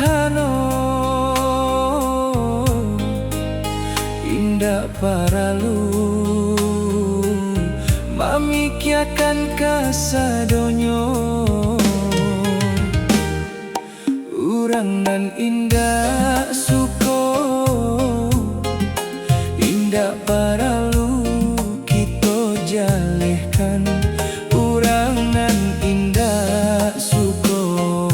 sadarhana, indah paralu mamikyakan kasadonyo. Urang nan indah suko, indah paralu kita jalehkan. Urang nan indah suko,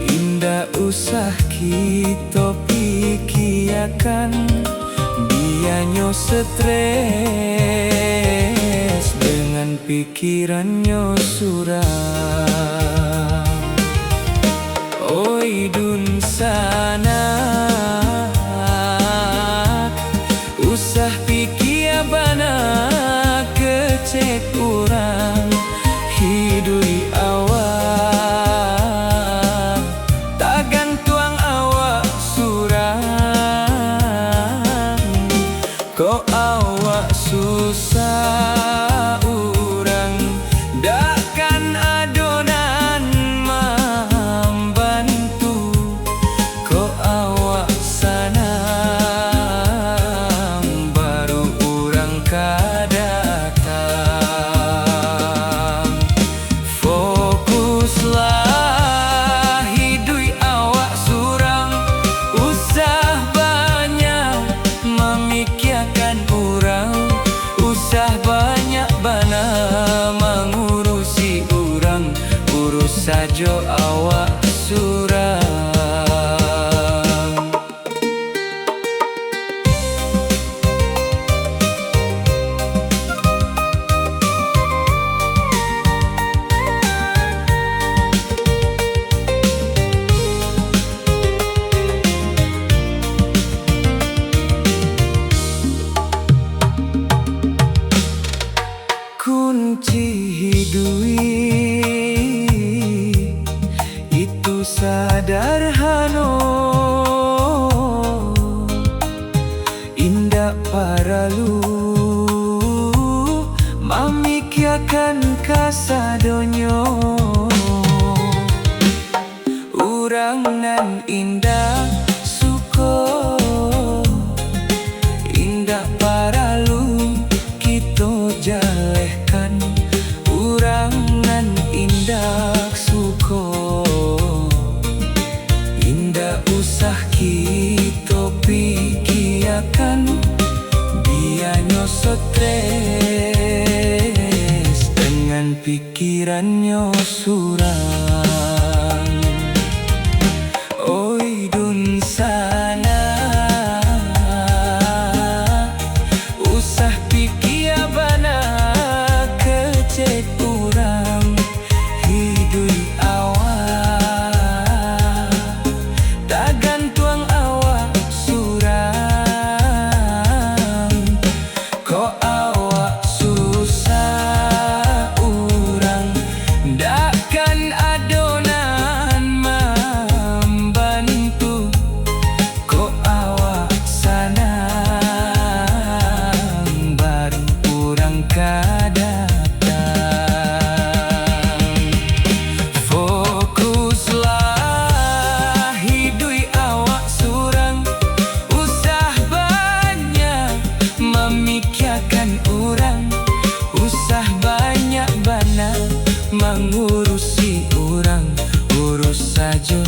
indah usah kita pikiakan. Dianyo stres dengan pikirannya suram. Oi dun sana, usah pikir bana kecek urang. Hidui awak, tagan tuang awak surang. Kok awak susah urang, dakkan adonan membantu. Kok awak sana baru urang kadatang. Fokuslah hidui awak surang, usah banyak memikirkan urang. Usah banyak bana mengurusi urang, urus saja awak surang. Kunci hidui itu sadarhana, indah paralu mamikyakan kasadonyo. Urang nan indah suko, indah paralu kita jalehkan. Urang nan indah suko, indah usah kita pikiakan. Dianyo stres dengan pikirannya suram. Oi dun sana, usah pikir bana kecek urang. Hidui awak, tagan tuang awak surang. Kok awak susah urang, dakkan adonan membantu. Kok awak sana baru urang kadatang. Fokuslah hidui awak surang, usah banyak memikirkan urang. Usah banyak bana mengurusi urang, urus saja